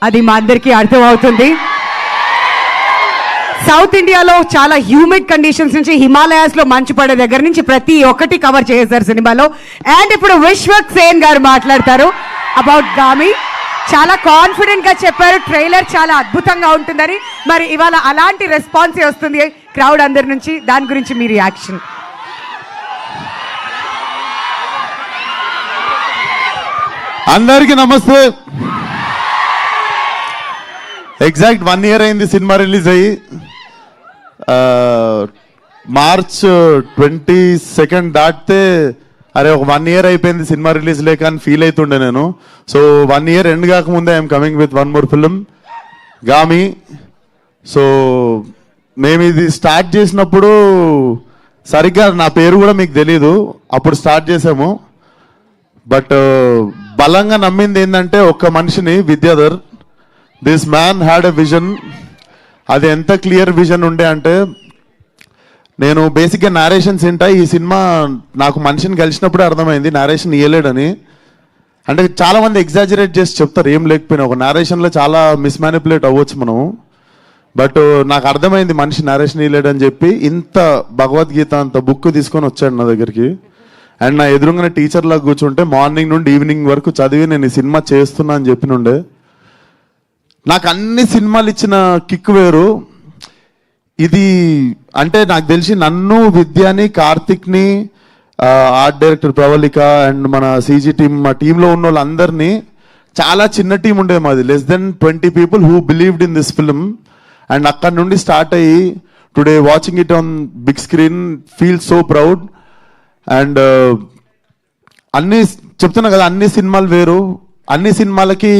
అది మా అందరికీ అర్థమవుతుంది. సౌత్ ఇండియాలో చాలా హ్యూమిడ్ కండిషన్స్ నుంచి హిమాలయాస్ లో మంచు పడే దగ్గర నుంచి ప్రతి ఒక్కటి కవర్ చేశారు సినిమాలో. అండ్ ఇప్పుడు విశ్వక్ సేన్ గారు మాట్లాడతారు అబౌట్ గామి. చాలా కాన్ఫిడెంట్ గా చెప్పారు, ట్రైలర్ చాలా అద్భుతంగా ఉంటుందని. మరి ఇవాళ అలాంటి రెస్పాన్స్ వస్తుంది క్రౌడ్ అందరి నుంచి, దాని గురించి మీ రియాక్షన్? అందరికీ నమస్తే. ఎగ్జాక్ట్ 1 year అయింది సినిమా రిలీజ్ అయ్యి. March 22 దాటితే అరే ఒక 1 year అయిపోయింది సినిమా రిలీజ్ లేక అని ఫీల్ అవుతుండే నేను. సో 1 year ఎండ్ కాకముందే I'm coming with 1 more film, Gaami. So మేము ఇది స్టార్ట్ చేసినప్పుడు సరిగ్గా నా పేరు కూడా మీకు తెలీదు, అప్పుడు స్టార్ట్ చేసాము. బట్ బలంగా నమ్మింది ఏంటంటే ఒక్క మనిషిని, Vidyadhar. This man had a vision. అది ఎంత క్లియర్ విజన్ ఉండే అంటే, నేను బేసిక్గా నారేషన్స్ ఏంటా, ఈ సినిమా నాకు మనిషిని కలిసినప్పుడే అర్థమైంది నారేషన్ ఇయ్యలేడని. అంటే చాలామంది ఎగ్జాజరేట్ చేసి చెప్తారు ఏం లేకపోయినా, ఒక నారేషన్లో చాలా మిస్మానిపులేట్ అవ్వచ్చు మనము. బట్ నాకు అర్థమైంది మనిషి నారేషన్ ఇయ్యలేడని చెప్పి, ఇంత భగవద్గీత అంత బుక్ తీసుకొని వచ్చాడు నా దగ్గరికి. అండ్ నా ఎదురుగానే టీచర్లా కూర్చుంటే మార్నింగ్ నుండి ఈవినింగ్ వరకు చదివి నేను ఈ సినిమా చేస్తున్నా అని చెప్పినుండే. నాకు అన్ని సినిమాలు ఇచ్చిన కిక్ వేరు. ఇది అంటే నాకు తెలిసి నన్ను, విద్యాని, కార్తిక్ని, ఆర్ట్ డైరెక్టర్ ప్రవళిక అండ్ మన సీజీ టీమ్, మా టీంలో ఉన్న వాళ్ళందరినీ, చాలా చిన్న టీం ఉండేది మాది, less than 20 people who believed in this film. And అక్కడ నుండి స్టార్ట్ అయ్యి today watching it on big screen feel so proud. And అన్ని చెప్తున్నా కదా, అన్ని సినిమాలు వేరు. అన్ని సినిమాలకి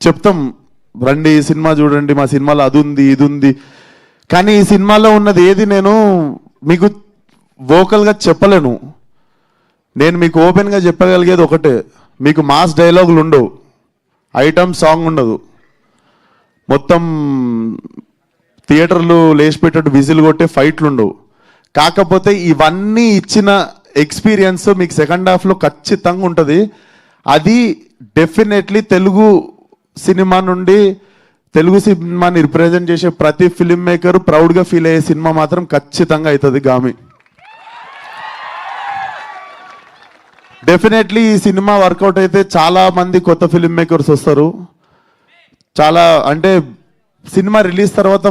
చెప్తాం రండి సినిమా చూడండి, మా సినిమాలో అది ఉంది ఇది ఉంది, కానీ ఈ సినిమాలో ఉన్నది ఏది నేను మీకు వోకల్గా చెప్పలేను. నేను మీకు ఓపెన్గా చెప్పగలిగేది ఒకటే, మీకు మాస్ డైలాగులు ఉండవు, ఐటమ్ సాంగ్ ఉండదు, మొత్తం థియేటర్లు లేచిపెట్టేట్టు విజిల్ కొట్టే ఫైట్లు ఉండవు. కాకపోతే ఇవన్నీ ఇచ్చిన ఎక్స్పీరియన్స్ మీకు సెకండ్ హాఫ్లో ఖచ్చితంగా ఉంటుంది. అది డెఫినెట్లీ తెలుగు సినిమా నుండి, తెలుగు సినిమాని రిప్రజెంట్ చేసే ప్రతి ఫిల్మ్ మేకర్ ప్రౌడ్గా ఫీల్ అయ్యే సినిమా మాత్రం ఖచ్చితంగా అవుతుంది గామి. డెఫినెట్లీ ఈ సినిమా వర్కౌట్ అయితే చాలా మంది కొత్త ఫిల్మ్ మేకర్స్ వస్తారు. చాలా అంటే సినిమా రిలీజ్ తర్వాత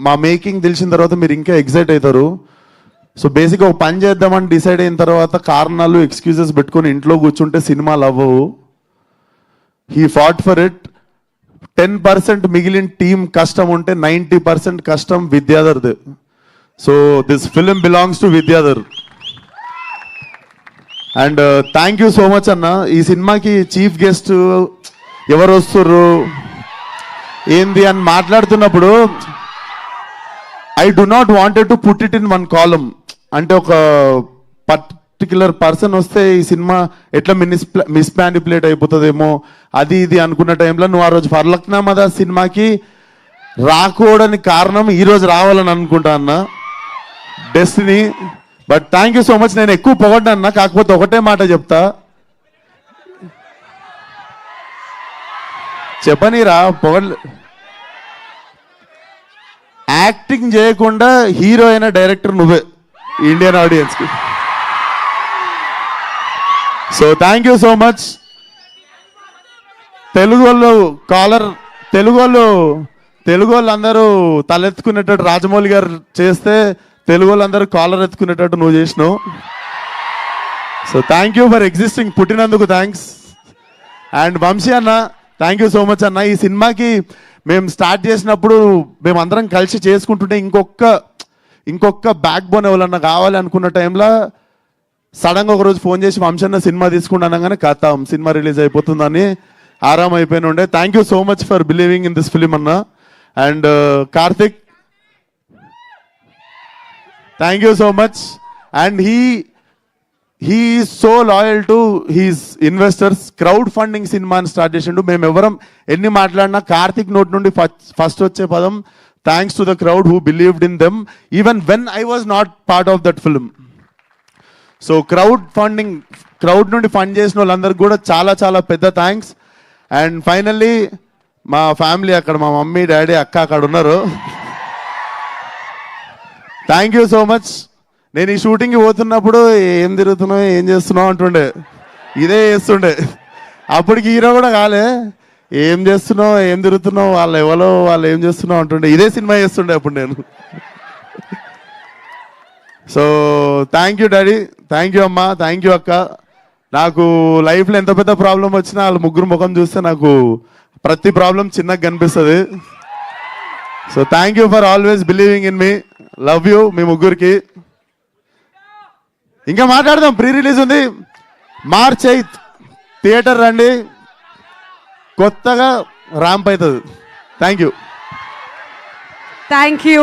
మా మేకింగ్ తెలిసిన తర్వాత మీరు ఇంకా ఎగ్జైట్ అవుతారు. సో బేసిక్గా ఒక పని చేద్దామని డిసైడ్ అయిన తర్వాత కారణాలు, ఎక్స్క్యూజెస్ పెట్టుకొని ఇంట్లో కూర్చుంటే సినిమాలు అవ్వవు. He fought for it. 10% మిగిలిన టీం కష్టం ఉంటే 90% కష్టం విద్యాధర్ది. So this film belongs to Vidyadhar. And thank you so much అన్న. ఈ సినిమాకి చీఫ్ గెస్ట్ ఎవరు వస్తుర్రు ఏంది అని మాట్లాడుతున్నప్పుడు I do not wanted to put it in one column. అంటే ఒక పర్టిక్యులర్ పర్సన్ వస్తే ఈ సినిమా ఎట్లా మిస్మానిపులేట్ అయిపోతుందేమో అది ఇది అనుకున్న టైంలో నువ్వు ఆ రోజు ఫర్లక్నామా సినిమాకి రాకూడని కారణం ఈరోజు రావాలని అనుకుంటా అన్న, destiny. But thank you so much. నేను ఎక్కువ పొగడ్డా అన్న, కాకపోతే ఒకటే మాట చెప్తా, చెప్పనీరా పొగడ్. యాక్టింగ్ చేయకుండా హీరో అయిన డైరెక్టర్ నువ్వే ఇండియన్ ఆడియన్స్కి. So thank you so much. Telugu వాళ్ళు అందరూ తలెత్తుకునేటట్టు రాజమౌళి గారు చేస్తే, తెలుగు వాళ్ళందరూ కాలర్ ఎత్తుకునేటట్టు నువ్వు చేసినావు. So thank you for existing, పుట్టినందుకు థ్యాంక్స్. అండ్ వంశీ అన్న, థ్యాంక్ యూ సో మచ్ అన్న. ఈ సినిమాకి మేము స్టార్ట్ చేసినప్పుడు మేమందరం కలిసి చేసుకుంటుంటే ఇంకొక బ్యాక్ బోన్ ఎవరన్నా కావాలి అనుకున్న టైంలో సడన్గా ఒకరోజు ఫోన్ చేసి వంశన్న సినిమా తీసుకుంటానగానే కథ సినిమా రిలీజ్ అయిపోతుందని ఆరామ్ అయిపోయిన ఉండే. Thank you so much for believing in this film అన్న. And Karthik, thank you so much. And he is so loyal to his investors. Crowd funding సినిమాని స్టార్ట్ చేసిండు. మేము ఎవరం ఎన్ని మాట్లాడినా కార్తిక్ నోట్ నుండి ఫస్ట్ వచ్చే పదం thanks to the crowd who believed in them even when I was not part of that film. So crowd నుండి ఫండ్ చేసిన వాళ్ళందరికీ కూడా చాలా చాలా పెద్ద థ్యాంక్స్. అండ్ ఫైనల్లీ మా ఫ్యామిలీ అక్కడ, మా మమ్మీ డాడీ అక్క అక్కడ ఉన్నారు. Thank you so much. నేను ఈ షూటింగ్కి పోతున్నప్పుడు ఏం తిరుగుతున్నావు ఏం చేస్తున్నావు అంటుండే, ఇదే చేస్తుండే. అప్పటికి హీరో కూడా కాలే, ఏం చేస్తున్నావు ఏం తిరుగుతున్నావు, వాళ్ళు ఎవరో వాళ్ళు ఏం చేస్తున్నావు అంటుండే, ఇదే సినిమా చేస్తుండే అప్పుడు నేను. So thank you daddy, thank you అమ్మా, థ్యాంక్ యూ అక్క. నాకు లైఫ్లో ఎంత పెద్ద ప్రాబ్లం వచ్చినా వాళ్ళ ముగ్గురు ముఖం చూస్తే నాకు ప్రతి ప్రాబ్లం చిన్నగా కనిపిస్తుంది. So thank you for always believing in me. Love you మీ ముగ్గురికి. ఇంకా మాట్లాడదాం, ప్రీ రిలీజ్ ఉంది March 8th, థియేటర్ రండి, కొత్తగా ర్యాంప్ అవుతుంది. Thank you. Thank you.